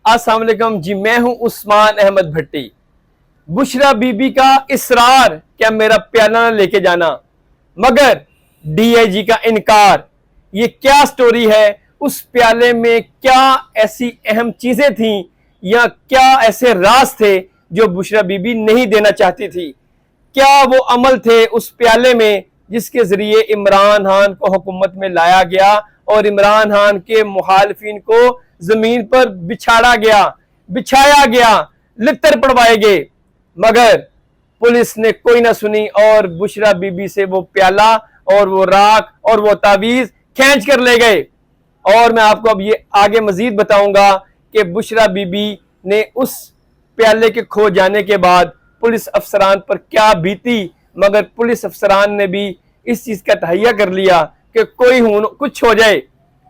अस्सलाम वालेकुम जी, मैं हूं उस्मान अहमद भट्टी। बुशरा बीबी का इसरार क्या मेरा प्याला न लेके जाना, मगर डीआईजी का इनकार। ये क्या स्टोरी है? उस प्याले में क्या ऐसी अहम चीजें थीं या क्या ऐसे राज थे जो बुशरा बीबी नहीं देना चाहती थी? क्या वो अमल थे उस प्याले में जिसके जरिए इमरान खान को हुकूमत में लाया गया और इमरान खान के मुखालिफिन को जमीन पर बिछाया गया, लित्तर पड़वाए गए, मगर पुलिस ने कोई ना सुनी और बुशरा बीबी से वो प्याला और वो राख और वो तावीज खींच कर ले गए। और मैं आपको अब ये आगे मजीद बताऊंगा कि बुशरा बीबी ने उस प्याले के खो जाने के बाद पुलिस अफसरान पर क्या बीती, मगर पुलिस अफसरान ने भी इस चीज का तहैया कर लिया कि कुछ हो जाए,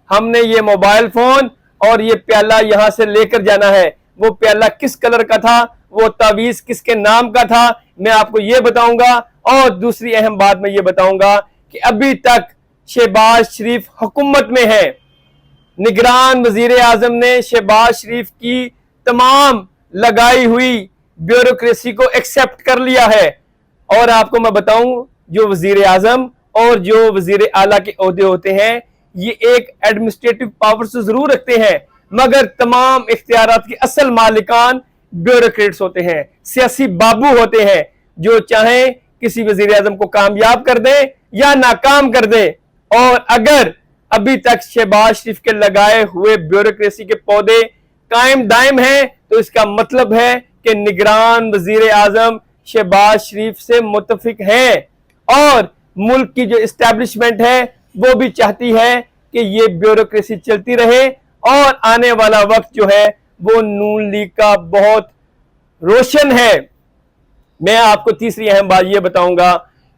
हमने ये मोबाइल फोन और ये प्याला यहां से लेकर जाना है। वो प्याला किस कलर का था, वो तावीज किसके नाम का था, मैं आपको ये बताऊंगा। और दूसरी अहम बात मैं ये बताऊंगा कि अभी तक शहबाज शरीफ हुकूमत में है। निगरान वजीर आजम ने शहबाज शरीफ की तमाम लगाई हुई ब्यूरोक्रेसी को एक्सेप्ट कर लिया है। और आपको मैं बताऊं, जो वजीर आजम और जो वजीर आला के ओहदे होते हैं, ये एक एडमिनिस्ट्रेटिव पावर्स तो जरूर रखते हैं, मगर तमाम इख्तियारात के असल मालिकान ब्यूरोक्रेट्स होते हैं, सियासी बाबू होते हैं, जो चाहे किसी वजीर आजम को कामयाब कर दे या नाकाम कर दे। और अगर अभी तक शहबाज शरीफ के लगाए हुए ब्यूरोक्रेसी के पौधे कायम दायम हैं, तो इसका मतलब है कि निगरान वजीर आजम शहबाज शरीफ से मुत्तफिक है और मुल्क की जो इस्टेब्लिशमेंट है वो भी चाहती है कि ये ब्यूरोक्रेसी चलती रहे। और आने वाला वक्त जो है वो नून लीग का बहुत रोशन है। मैं आपको तीसरी अहम बात ये बताऊंगा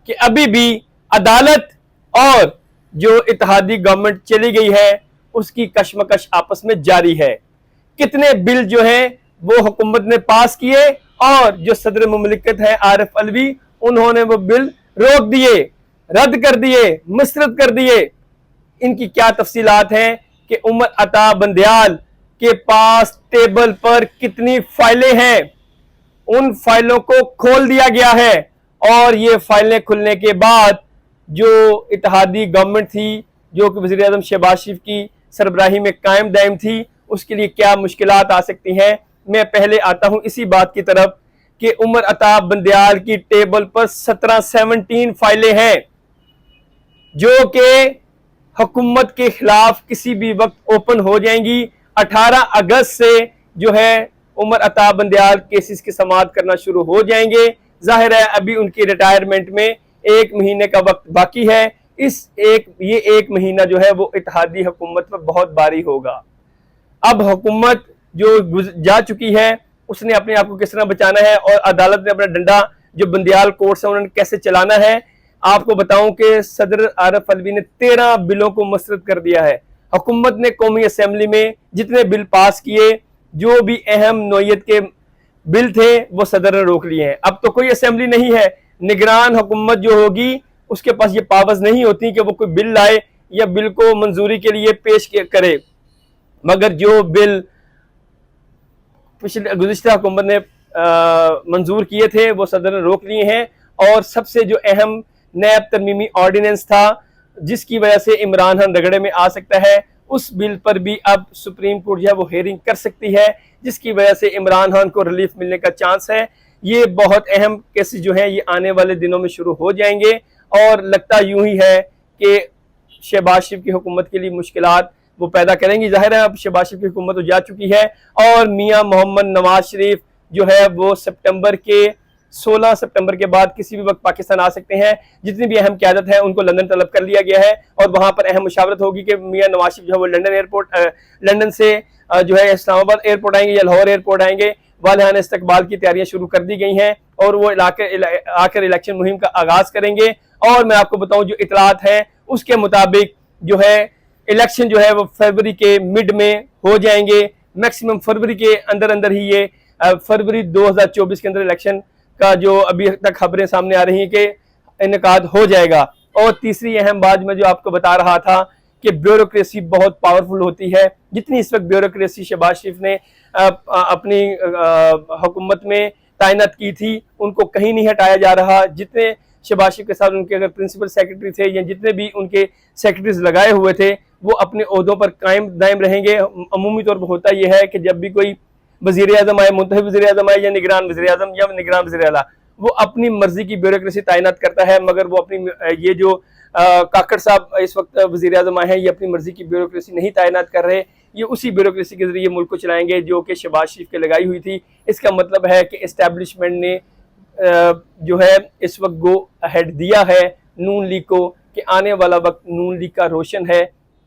कि अभी भी अदालत और जो इत्तेहादी गवर्नमेंट चली गई है उसकी कशमकश आपस में जारी है। कितने बिल जो है वो हुकूमत ने पास किए और जो सदर मुमलिकत है आरिफ अलवी, उन्होंने वो बिल रोक दिए, रद्द कर दिए, मुस्तरद कर दिए। इनकी क्या तफसीलात हैं कि उमर अता बंदयाल के पास टेबल पर कितनी फाइलें हैं, उन फाइलों को खोल दिया गया है। और ये फाइलें खुलने के बाद जो इत्तेहादी गवर्नमेंट थी, जो कि वज़ीर आज़म शहबाज शरीफ की सरबराही में कायम दायम थी, उसके लिए क्या मुश्किलात आ सकती हैं। मैं पहले आता हूं इसी बात की तरफ कि उमर अता बंदयाल की टेबल पर 17 फाइलें हैं जो कि हुकूमत के खिलाफ किसी भी वक्त ओपन हो जाएंगी। 18 अगस्त से जो है उमर अता बंदयाल केसेस की समाअत करना शुरू हो जाएंगे। जाहिर है अभी उनकी रिटायरमेंट में 1 महीने का वक्त बाकी है। ये एक महीना जो है वो इत्तेहादी हुकूमत पर बहुत भारी होगा। अब हुकूमत जो जा चुकी है उसने अपने आप को किस तरह बचाना है और अदालत ने अपना डंडा जो बंदयाल कोर्ट है उन्होंने कैसे चलाना है। आपको बताऊं कि सदर आरिफ अलवी ने 13 बिलों को मुस्तरद कर दिया है। हुकूमत ने कौमी असेंबली में जितने बिल पास किए, जो भी अहम नौयत के बिल थे, वो सदर ने रोक लिए हैं। अब तो कोई असेंबली नहीं है। निगरान हुकूमत जो होगी उसके पास ये पावर्स नहीं होती कि वो कोई बिल लाए या बिल को मंजूरी के लिए पेश करे, मगर जो बिल पिछले गुज़िश्ता हुकूमत ने मंजूर किए थे वो सदर ने रोक लिए हैं। और सबसे जो अहम नैब तरमीमी ऑर्डिनेंस था जिसकी वजह से इमरान खान रगड़े में आ सकता है, उस बिल पर भी अब सुप्रीम कोर्ट जो है वो हेयरिंग कर सकती है, जिसकी वजह से इमरान खान को रिलीफ मिलने का चांस है। ये बहुत अहम केसेस जो है ये आने वाले दिनों में शुरू हो जाएंगे और लगता यूं ही है कि शहबाज शरीफ की हुकूमत के लिए मुश्किलात वो पैदा करेंगी। जाहिर है अब शहबाज शरीफ की हुकूमत तो जा चुकी है और मियां मोहम्मद नवाज शरीफ जो है वो 16 सितंबर के बाद किसी भी वक्त पाकिस्तान आ सकते हैं। जितनी भी अहम क़यादत है उनको लंदन तलब कर लिया गया है और वहां पर अहम मुशावरत होगी कि मियां नवाज शरीफ जो है वो लंदन से जो है इस्लामाबाद एयरपोर्ट आएंगे या लाहौर एयरपोर्ट आएंगे। वालिहान इस्तकबाल की तैयारियां शुरू कर दी गई हैं और वो आकर इलेक्शन मुहिम का आगाज करेंगे। और मैं आपको बताऊं जो इतलात है उसके मुताबिक जो है इलेक्शन जो है वो फरवरी के मिड में हो जाएंगे। मैक्सिमम फरवरी के अंदर ही ये फरवरी 2024 के अंदर इलेक्शन का जो अभी तक खबरें सामने आ रही हैं कि इनेकाद हो जाएगा। और तीसरी अहम बात मैं जो आपको बता रहा था कि ब्यूरोक्रेसी बहुत पावरफुल होती है। जितनी इस वक्त ब्यूरोक्रेसी शहबाज शरीफ ने अपनी हुकूमत में तैनात की थी, उनको कहीं नहीं हटाया जा रहा। जितने शहबाज शरीफ के साथ उनके अगर प्रिंसिपल सेक्रेटरी थे या जितने भी उनके सेक्रेटरीज लगाए हुए थे, वो अपने ओहदों पर कायम दायम रहेंगे। अमूमी तौर पर होता यह है कि जब भी कोई वज़ीर आज़म आए, मुंतखब वज़ीर आज़म आए या निगरान वज़ीर आज़म या निगरान वज़ीर आला, वो अपनी मर्जी की ब्यूरोक्रेसी तैनात करता है। मगर वो अपनी ये जो काकड़ साहब इस वक्त वज़ीर आज़म आए हैं, ये अपनी मर्जी की ब्यूरोक्रेसी नहीं तैनात कर रहे। ये उसी ब्यूरोक्रेसी के जरिए मुल्क को चलाएंगे जो कि शहबाज शरीफ के लगाई हुई थी। इसका मतलब है कि इस्टेब्लिशमेंट ने जो है इस वक्त गो अहेड दिया है नून लीग को कि आने वाला वक्त नून लीग का रोशन है।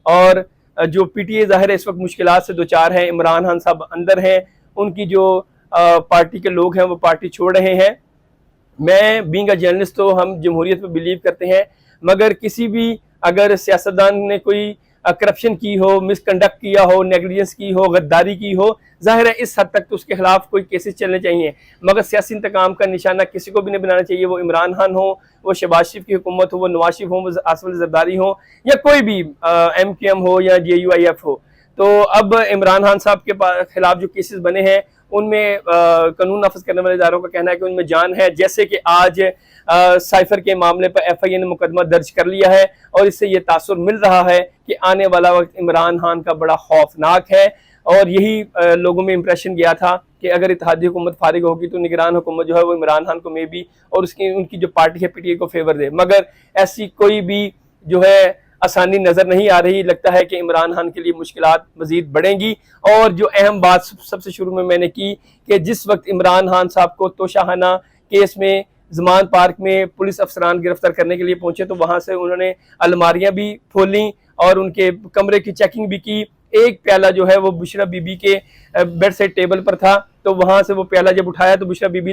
और जो पीटीए ज़ाहिर है इस वक्त मुश्किलात से दो चार हैं। इमरान खान साहब अंदर हैं, उनकी जो पार्टी के लोग हैं वो पार्टी छोड़ रहे हैं। मैं बीइंग अ जर्नलिस्ट तो हम जमहूरियत पर बिलीव करते हैं, मगर किसी भी अगर सियासतदान ने कोई करप्शन की हो, मिसकंडक्ट किया हो, नेग्लिजेंस की हो, गद्दारी की हो, जाहिर है इस हद तक तो उसके खिलाफ कोई केसेस चलने चाहिए। मगर सियासी इंतकाम का निशाना किसी को भी नहीं बनाना चाहिए। वो इमरान खान हो, वो शहबाज शरीफ की हुकूमत हो, वो नवाज शरीफ हो, वो आसिफ अली जरदारी हो, या कोई भी MQM हो या JUIF हो। तो अब इमरान खान साहब के खिलाफ जो केसेस बने हैं उनमें कानून नाफिज करने वाले इदारों का कहना है कि उनमें जान है। जैसे कि आज साइफर के मामले पर FIA ने मुकदमा दर्ज कर लिया है और इससे ये तासुर मिल रहा है कि आने वाला वक्त इमरान खान का बड़ा खौफनाक है। और यही लोगों में इंप्रेशन गया था कि अगर इत्तेहादी हुकूमत फारिग होगी तो निगरान हुकूमत जो है वो इमरान खान को मे भी और उनकी जो पार्टी है PTI को फेवर दे। मगर ऐसी कोई भी जो है आसानी नजर नहीं आ रही। लगता है कि इमरान खान के लिए मुश्किलात मजीद बढ़ेंगी। और जो अहम बात सबसे शुरू में मैंने की कि जिस वक्त इमरान खान साहब को तोशाहाना केस में जमान पार्क में पुलिस अफसरान गिरफ्तार करने के लिए पहुंचे तो वहां से उन्होंने अलमारियां भी खोली और उनके कमरे की चेकिंग भी की। एक प्याला जो है वो बुशरा बीबी के बेड साइड टेबल पर था, तो वहां से वो प्याला जब उठाया तो बुशरा बीबी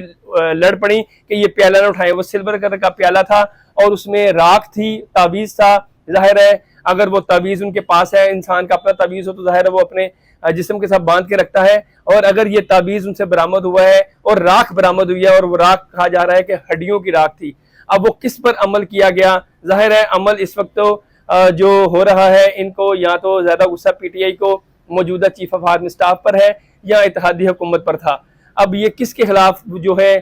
लड़ पड़ी कि ये प्याला ना उठाए। वो सिल्वर कलर का प्याला था और उसमें राख थी, तावीज था। जाहिर है अगर वो तावीज उनके पास है, इंसान का अपना तावीज हो, तो जाहिर है वो अपने जिस्म के साथ बांध के रखता है। और अगर ये तावीज उनसे बरामद हुआ है और राख बरामद हुई है और वो राख कहा जा रहा है कि हड्डियों की राख थी, अब वो किस पर अमल किया गया? जाहिर है अमल इस वक्त तो जो हो रहा है, इनको या तो ज्यादा गुस्सा PTI को मौजूदा चीफ ऑफ आर्मी स्टाफ पर है या इत्तेहादी हुकूमत पर था। अब ये किसके खिलाफ जो है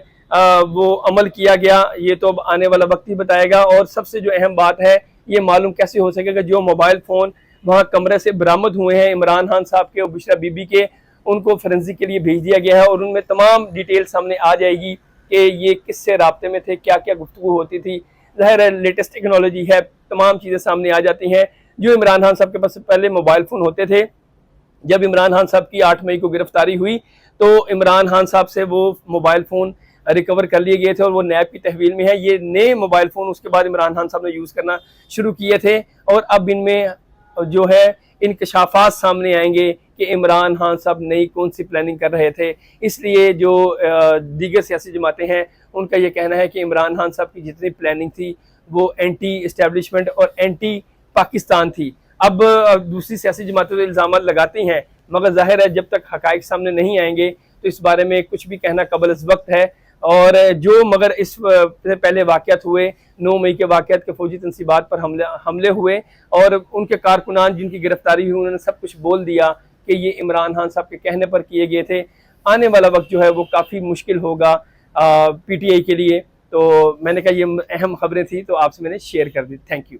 वो अमल किया गया, ये तो अब आने वाला वक्त ही बताएगा। और सबसे जो अहम बात है, ये मालूम कैसे हो सकेगा जो मोबाइल फोन वहां कमरे से बरामद हुए हैं इमरान खान साहब के और बुशरा बीबी के, उनको फोरेंसिक के लिए भेज दिया गया है और उनमें तमाम डिटेल सामने आ जाएगी कि ये किससे राब्ते में थे, क्या क्या गुफ्तगू होती थी। जाहिर है लेटेस्ट टेक्नोलॉजी है, तमाम चीज़ें सामने आ जाती हैं। जो इमरान खान साहब के पास पहले मोबाइल फ़ोन होते थे, जब इमरान खान साहब की 8 मई को गिरफ्तारी हुई तो इमरान खान साहब से वो मोबाइल फ़ोन रिकवर कर लिए गए थे और वो नैब की तहवील में है। ये नए मोबाइल फ़ोन उसके बाद इमरान खान साहब ने यूज़ करना शुरू किए थे और अब इनमें जो है इंकशाफात सामने आएंगे कि इमरान खान साहब नई कौन सी प्लानिंग कर रहे थे। इसलिए जो दीगर सियासी जमातें हैं उनका ये कहना है कि इमरान खान साहब की जितनी प्लानिंग थी वो एंटी इस्टेब्लिशमेंट और एंटी पाकिस्तान थी। अब दूसरी सियासी जमातें तो इल्ज़ाम लगाती हैं, मगर जाहिर है जब तक हक़ाइक़ सामने नहीं आएंगे तो इस बारे में कुछ भी कहना कबल अज़ वक्त है। और जो मगर इस से पहले वाक़यात हुए, 9 मई के वाक़यात के फौजी तनसीबात पर हमले हुए और उनके कारकुनान जिनकी गिरफ्तारी हुई उन्होंने सब कुछ बोल दिया कि ये इमरान खान साहब के कहने पर किए गए थे। आने वाला वक्त जो है वो काफ़ी मुश्किल होगा PTI के लिए। तो मैंने कहा ये अहम खबरें थी तो आपसे मैंने शेयर कर दी। Thank you.